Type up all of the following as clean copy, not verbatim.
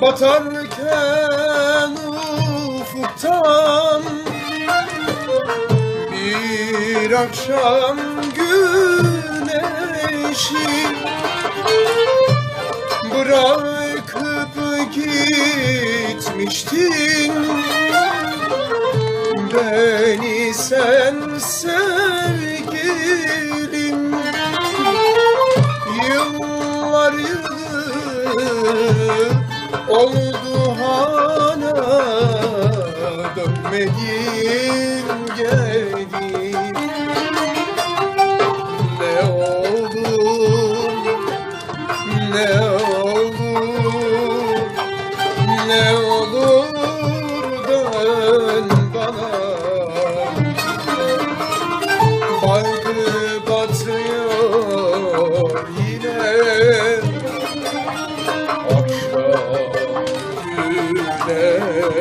Batarken ufuktan bir akşam güneşi bırakıp gitmiştin beni sen sevgilim. Yıllar yılı oldu hala dönmedin geldim. Ne oldu, ne olur, ne olur dön bana. Baygı batıyor yine akşam güneşi.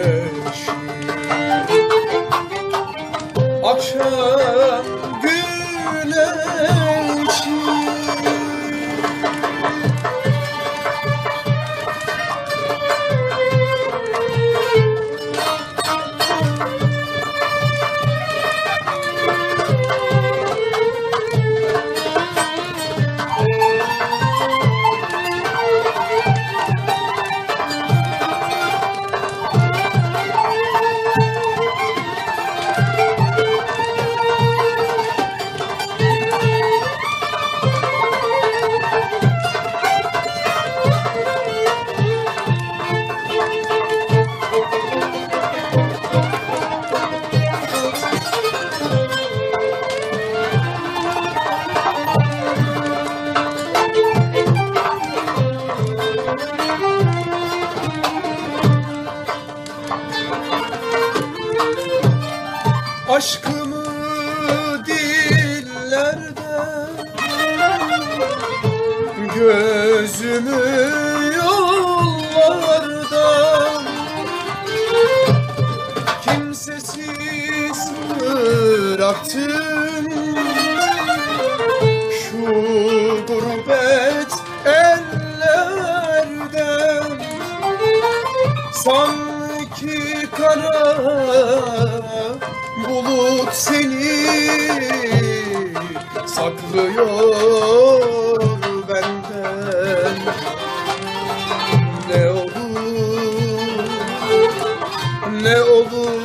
Akşam güneşi. Aşkımı dillerde, gözümü yollarda, kimsesiz bıraktın şu gurbet ellerde. Sanki kara bulut seni saklıyor benden. Ne olur, ne olur,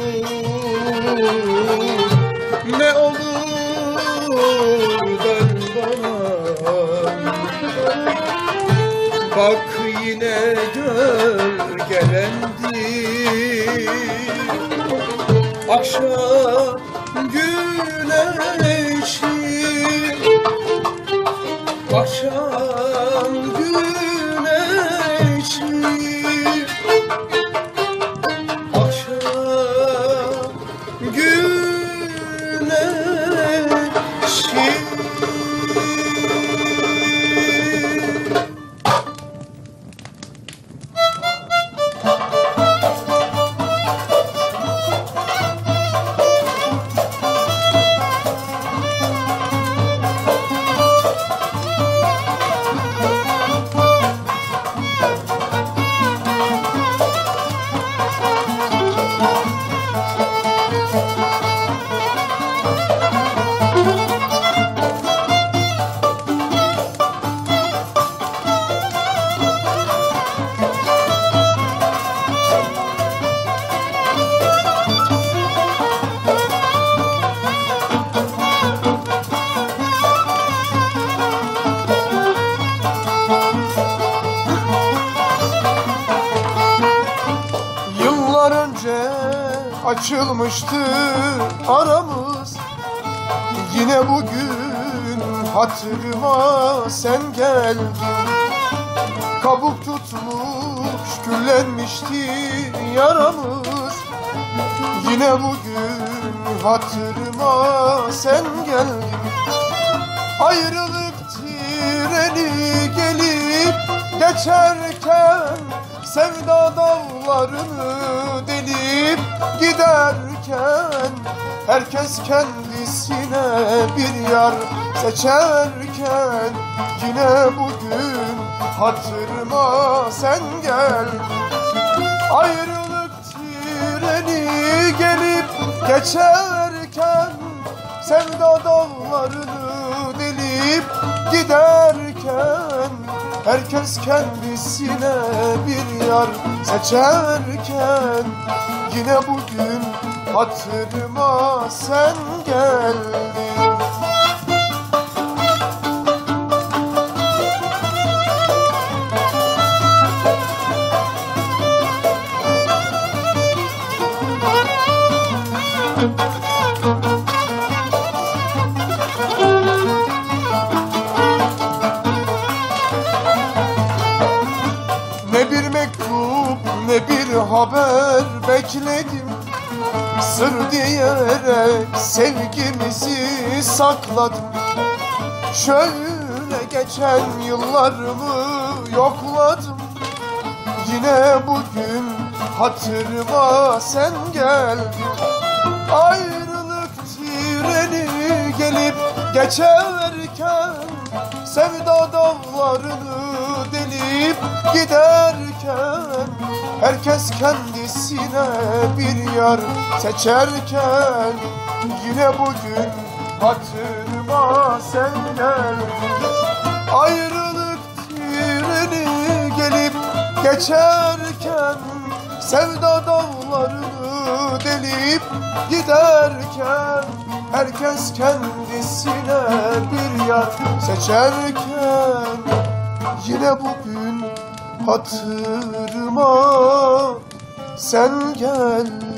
ne olur dön bana. Bak yine gölgelendi akşam güneşi. Akşam güneşi. Akşam güneşi. Açılmıştı aramız, yine bugün hatırıma sen geldin. Kabuk tutmuş küllenmişti yaramız, yine bugün hatırıma sen geldin. Ayrılık treni gelip geçerken, sevda dağlarını delip giderken, herkes kendisine bir yar seçerken, yine bugün hatırıma sen gel. Ayrılık treni gelip geçerken, sevda dağlarını delip giderken, herkes kendisine bir yar seçerken, yine bugün hatırıma sen geldin. Ne bir mektup ne bir haber bekledim, sır diyerek sevgimizi sakladım. Şöyle geçen yıllarımı yokladım, yine bugün hatırıma sen geldin. Ayrılık treni gelip geçerken, sevda dağlarını delip giderken, herkes kendisine bir yar seçerken, yine bugün hatırıma sen geldin. Ayrılık treni gelip geçerken, sevda dağlarını delip giderken, herkes kendisine bir yar seçerken, yine bugün hatırıma sen geldin.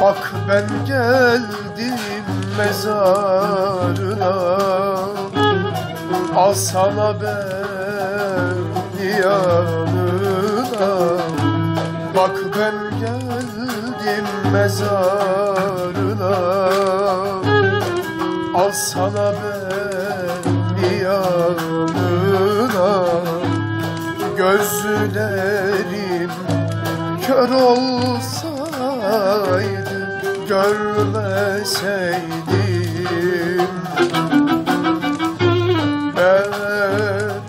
Bak ben geldim mezarına, al sana beni yanına. Bak ben geldim mezarına, al sana beni yanına. Gözlerim kör olsaydı görmeseydim, ben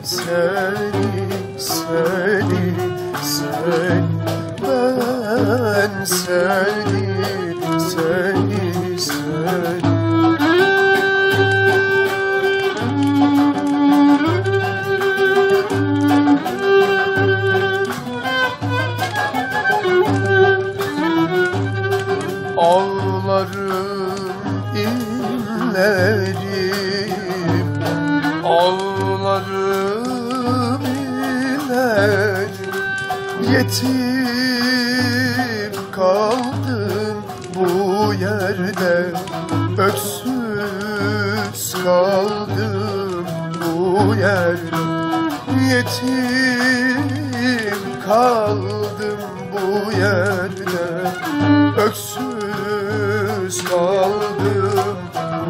seni, ben seni. Ağlarım inlerim, ağlarım inlerim. Yetim kaldım bu yerde, öksüz kaldım bu yerde. Yetim kaldım bu yerde, öksüz kaldım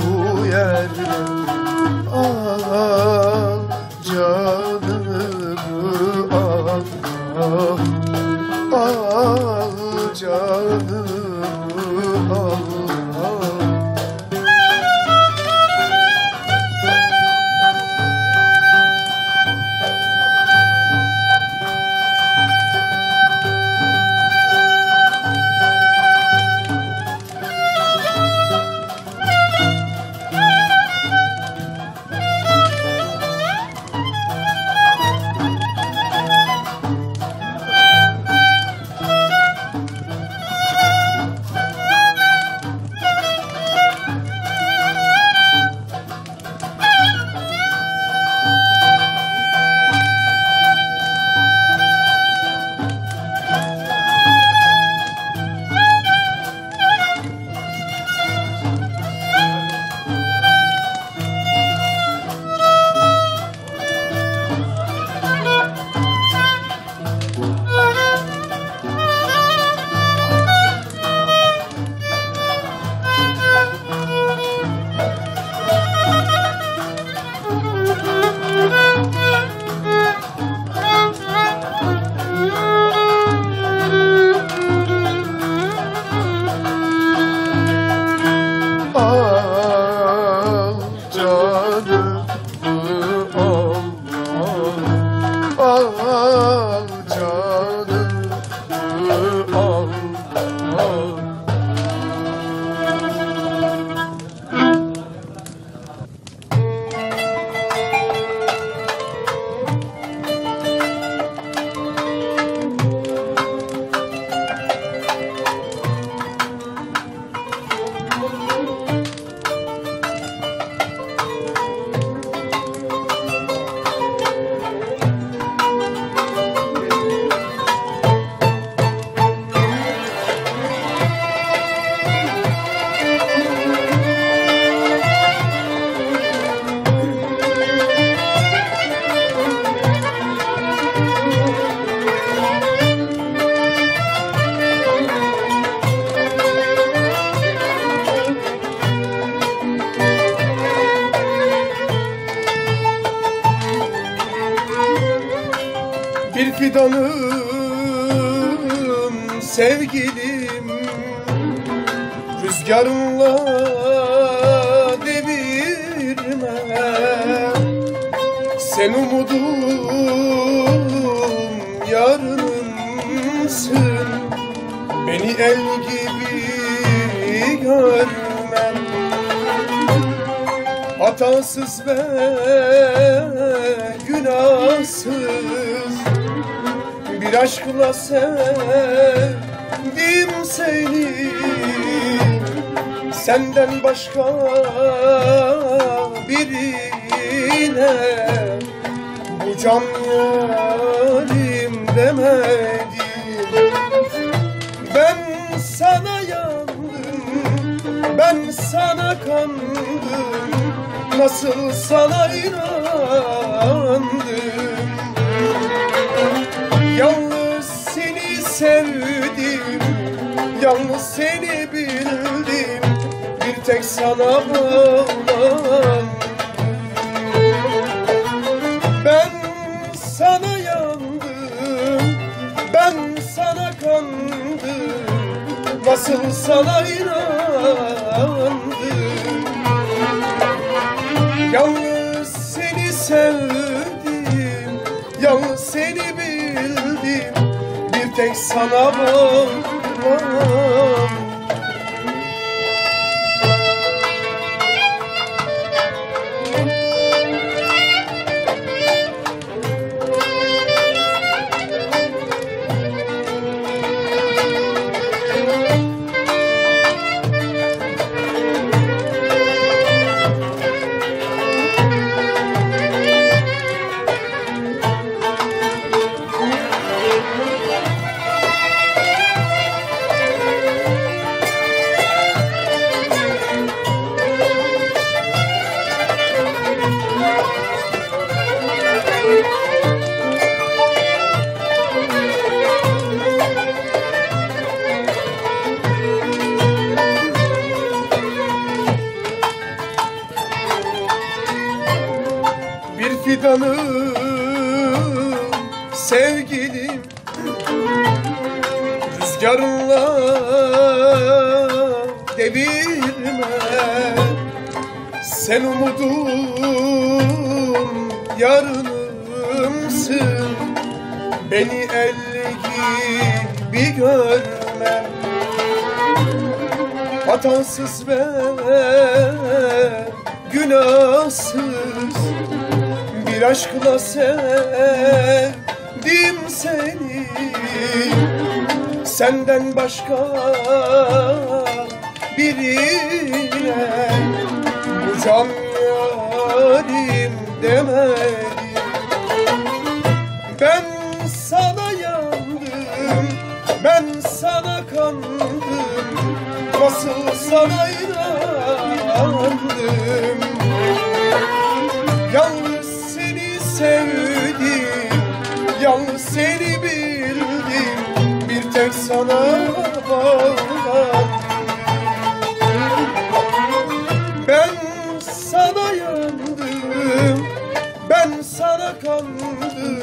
bu yerde. Al canımı al, al canımı al. Al canımı al, al canımı al, al. Bir fidanım sevgilim, rüzgarınla devirme. Sen umudum yarınımsın, beni el gibi görme. Hatasız ve günahsız bir aşkla sevdim seni. Senden başka birine bu can yarim demedim. Ben sana yandım, ben sana kandım, nasıl sana inandım. Yalnız seni sevdim, yalnız seni bildim, bir tek sana bağlandım. Ben sana yandım, ben sana kandım, nasıl sana inandım. Yalnız seni sevdim, yalnız seni bildim, bir tek sana bağlandım. canım sevgilim, rüzgarla devirme. Sen umudum, yarınımsın, beni el gibi görme. Hatasız ve günahsız bir aşkla sevdim seni. Senden başka birine bu can yarim demedim. Ben sana yandım, ben sana kandım, nasıl sana inandım. Yalnız seni sevdim, yalnız seni bildim, bir tek sana bağlandım. Ben sana yandım, ben sana kandım,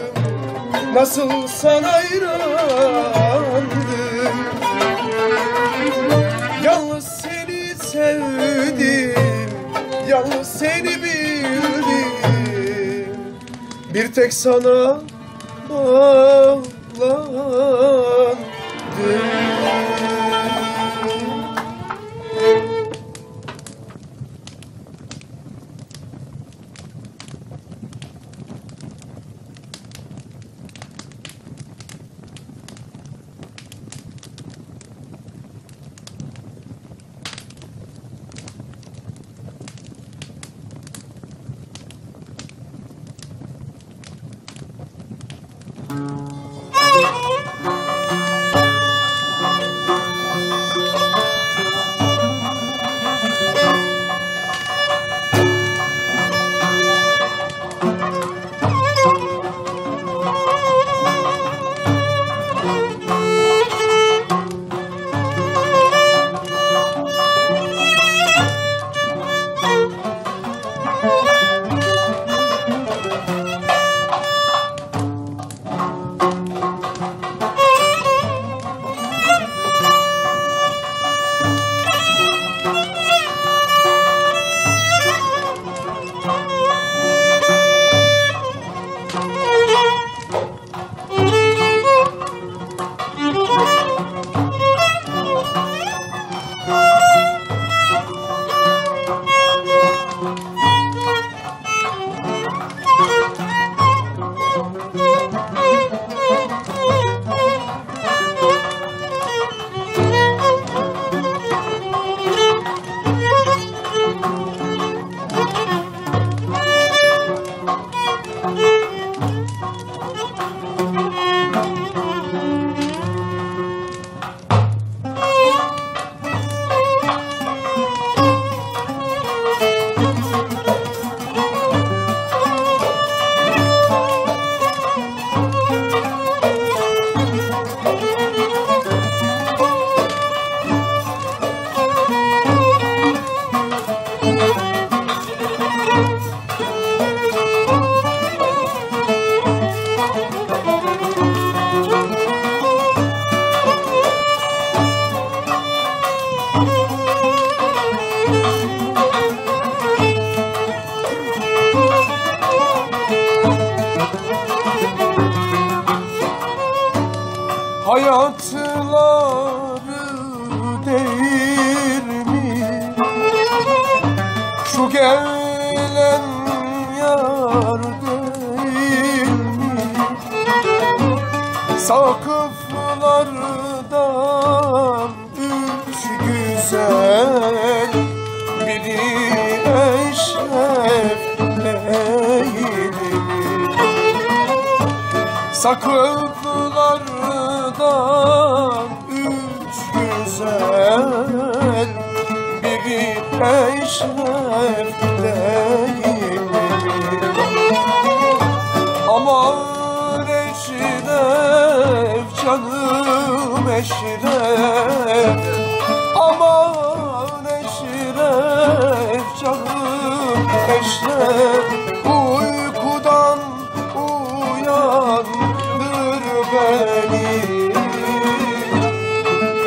nasıl sana inandım. Yalnız seni sevdim, yalnız seni bildim, bir tek sana bağlandım. Hayatları değil mi şu gelen yar değil mi? Sakıflardan üç güzel, biri eşref değil mi? Sakıflardan üç güzel, biri eşref değil mi? Aman eşref canım eşref, aman eşref canım eşref, uykudan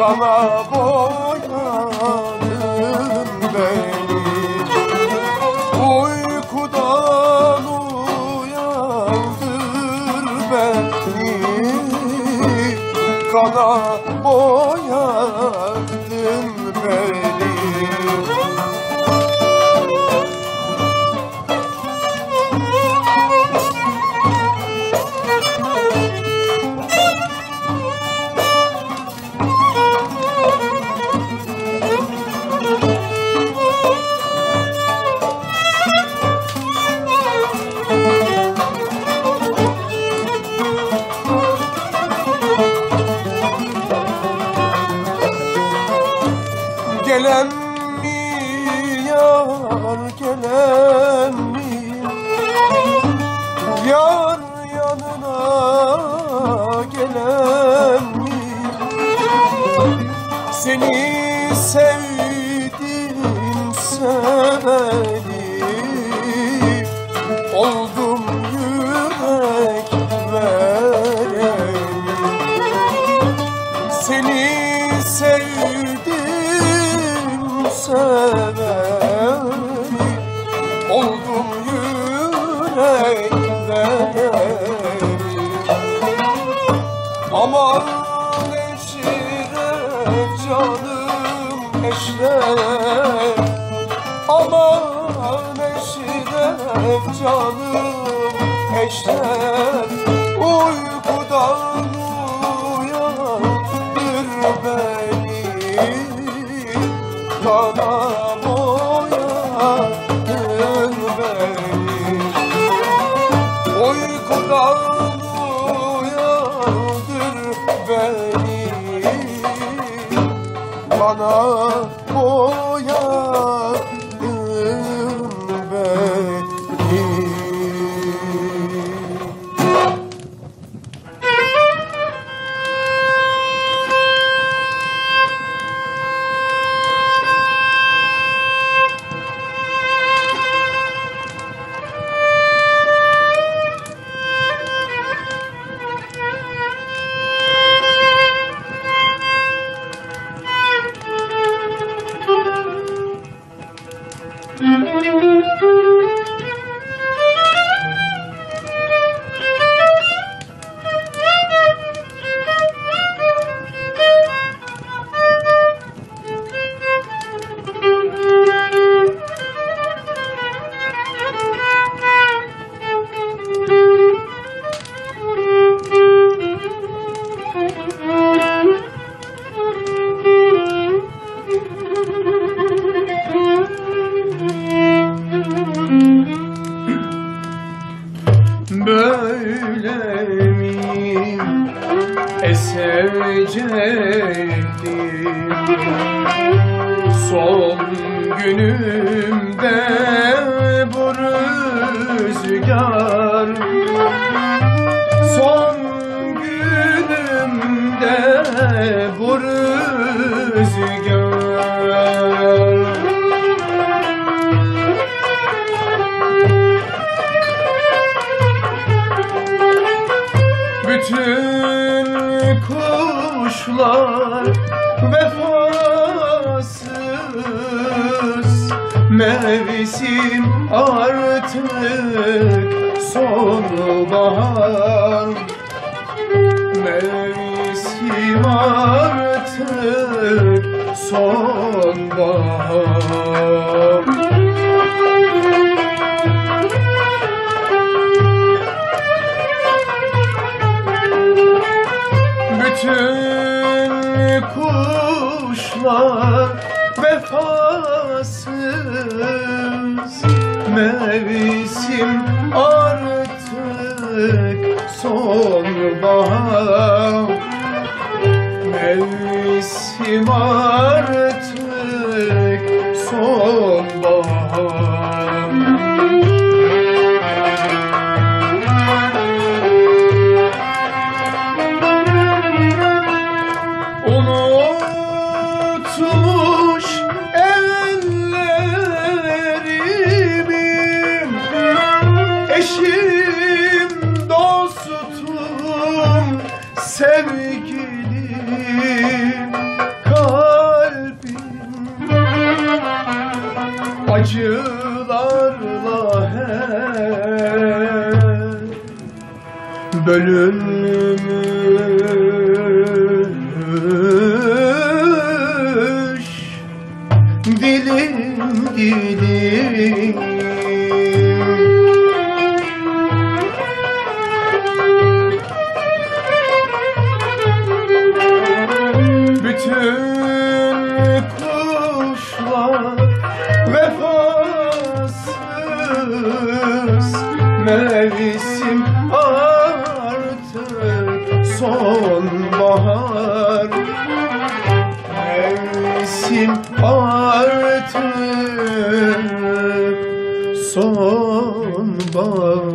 kana boyadın beni. Uykudan uyandır beni, kana boyadın beni. Gelen mi yar, gelen mi yar, yanına gelen mi? Seni sevdim seveli, oldum yürek vereni. Seni sevdim seveli, oldum yürek vereni. Aman eşref canım eşref, aman eşref canım eşref, uykudan uyandır beni, kana boyadın beni. Uykudan uyandır beni, kana boyadın beni. Böyle mi esecektim son günümde bu rüzgar, son günümde bu rüzgar. Bütün kuşlar vefasız, mevsim artık sonbahar, mevsim artık sonbahar. Bütün kuşlar vefasız, mevsim artık sonbahar, mevsim artık sonbahar. Unutmuş ellerimi eşim, dostum, sevgilim, acılarla hep bölünmüş dilim dilim. Bütün kuşlar vefasız, mevsim artık sonbahar, mevsim artık sonbahar.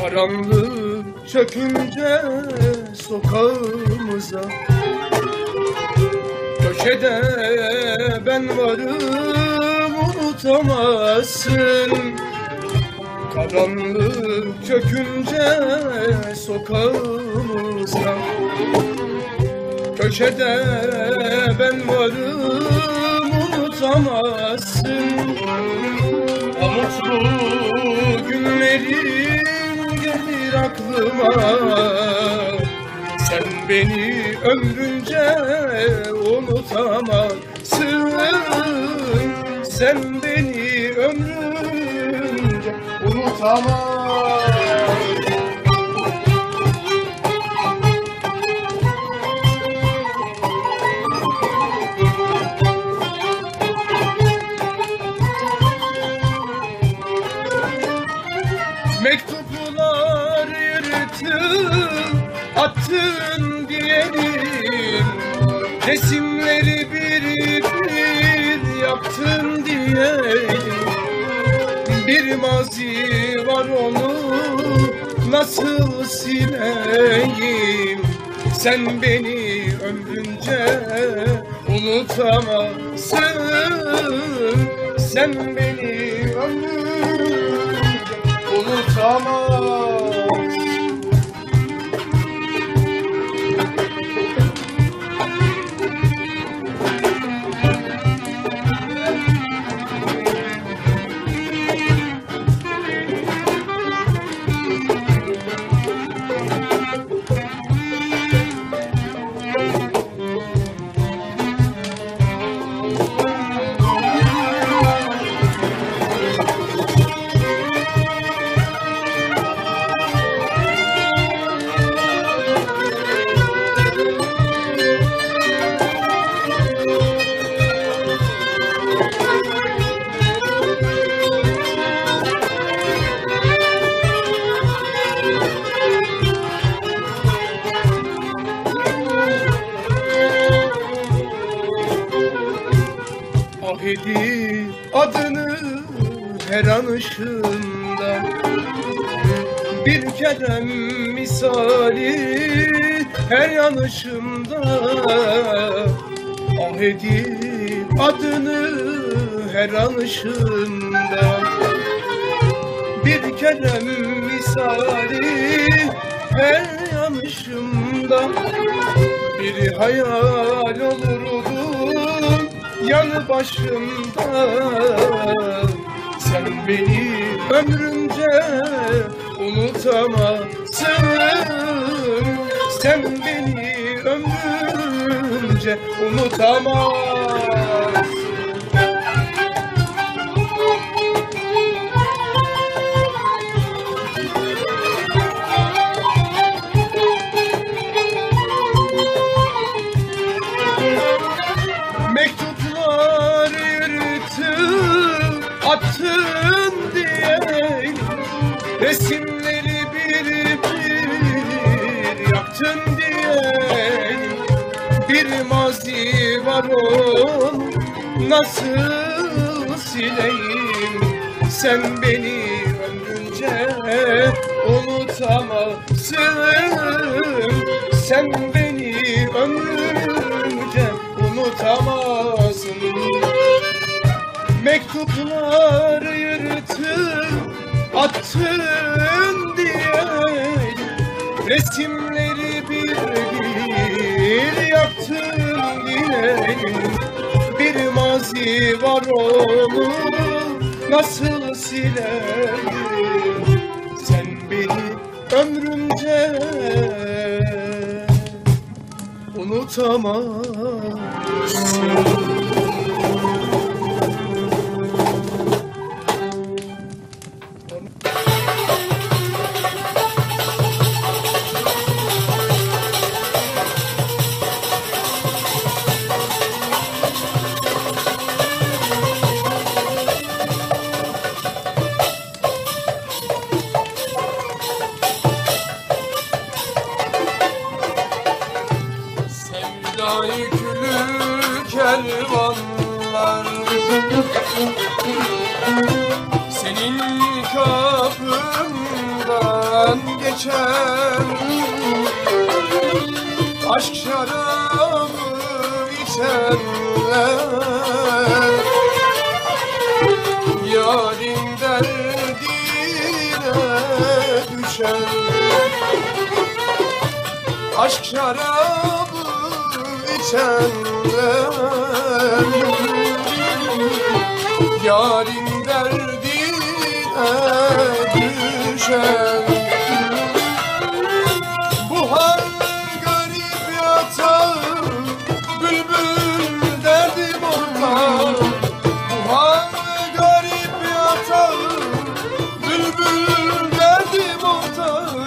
Karanlık çökünce sokağımıza, köşede ben varım unutamazsın. Karanlık çökünce sokağımıza, köşede ben varım unutamazsın. Mutlu günlerim gelir aklıma, sen beni ömrünce unutamazsın. Sen beni ömrünce unutamazsın. Mektuplar yırtıp attın diyelim, resimleri bir bir yaptın diyelim. Bir mazi var, onu nasıl sileyim? Sen beni ömrünce unutamazsın. Sen beni ömrünce unutamaz. Ahedi adını her anışımda, bir kerem misali her yanışımda. Ahedi adını her anışımda, bir kerem misali her yanışımda. Bir hayal olurdum yanı başımda. Sen beni ömrünce unutamazsın. Sen beni ömrünce unutamazsın. Mektuplar yırtıp attın diye, resimleri bir bir yaktın diye. Bir mazi var onu nasıl sileyim? Sen beni ömrünce unutamazsın. Sen beni ömrünce unutamazsın. Mektuplar yırtıp attın diye, resimleri bir bir yaktın diye. Bir mazi var onu nasıl silerim? Sen beni ömrümce unutamazsın. Yüklü kervanlar senin kapından geçer. Aşk şarabı içenler yarın derdine düşer. Aşk şarabı içenler yarın derdine düşer. Bu hal garip yatağı, bülbül derdim ortağı. Bu hal garip yatağı, bülbül derdim ortağı.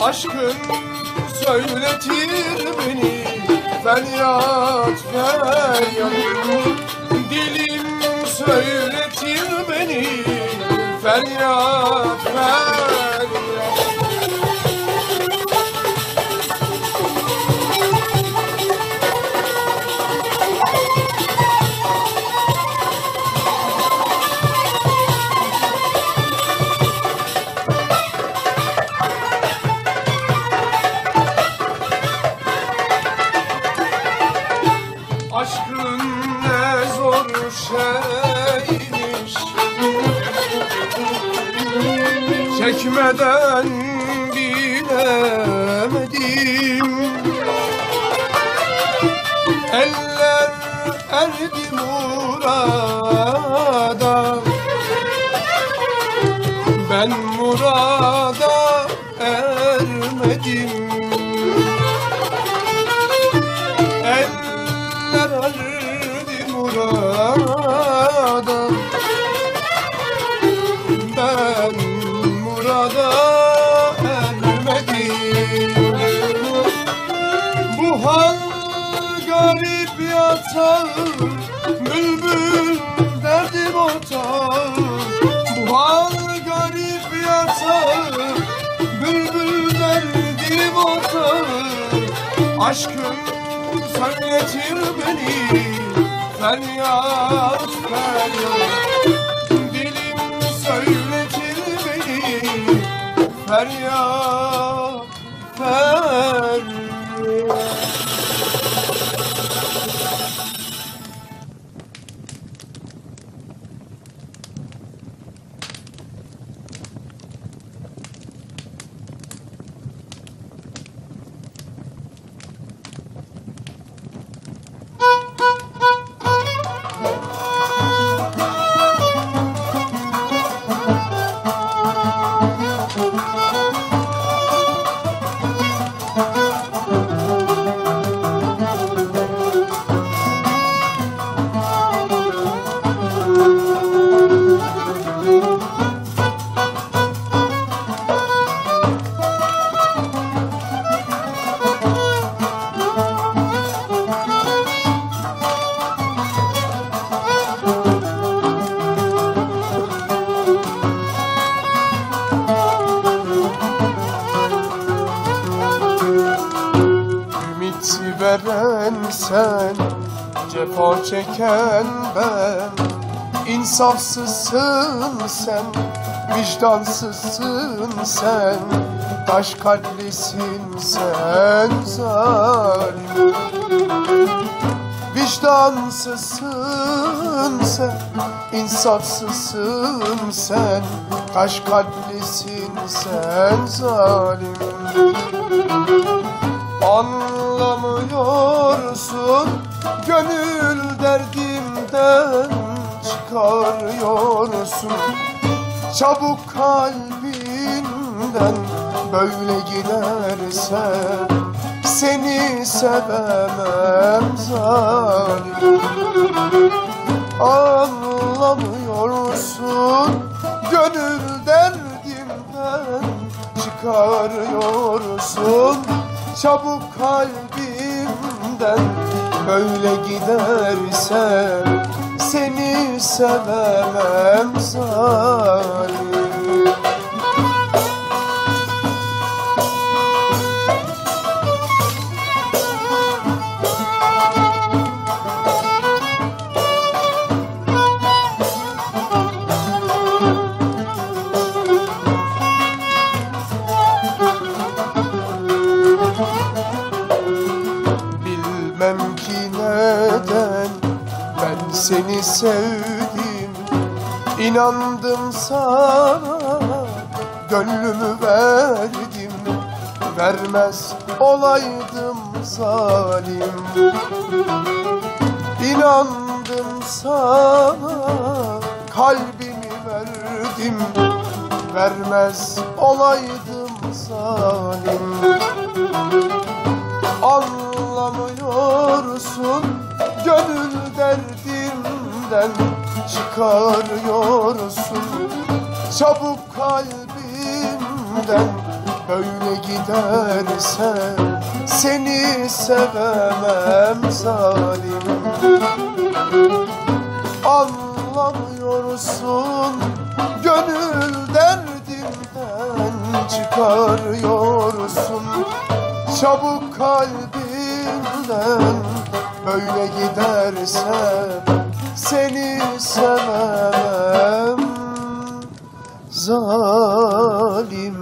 Aşkın söyletir beni feryat feryat. Dilim söyletir beni feryat feryat. Aşkın ne zor şeymiş, çekmeden bilemedim. Eller erdi murada, ben murada ermedim. Eller erdi murada, ben murada ermedim. Bu hal garip yatağı, bülbül derdim ortağı. Bu hal garip yatağı, bülbül derdim ortağı. Aşkın söyletir beni feryat feryat. Dilim söyletir beni feryat feryat. Dersi veren sen, cefa çeken ben. İnsafsızsın sen, vicdansızsın sen. Taş kalplisin sen zalim. Vicdansızsın sen, insafsızsın sen. Taş kalplisin sen zalim. Anlamıyorsun, gönül derdimden çıkarıyorsun. Çabuk kalbinden böyle giderse seni sevemem zalim. Anlamıyorsun, gönül derdimden çıkarıyorsun. Çabuk kalbimden böyle giderse seni sevemem zalim. Bilmem ki neden ben seni sevdim, inandım sana, gönlümü verdim. Vermez olaydım zalim. İnandım sana, kalbimi verdim. Vermez olaydım zalim. Anlamıyorsun, gönül derdimden çıkarıyorsun. Çabuk kalbimden böyle giderse seni sevemem zalim. Anlamıyorsun, gönül derdimden çıkarıyorsun. Çabuk kalbimden böyle giderse seni sevemem zalim.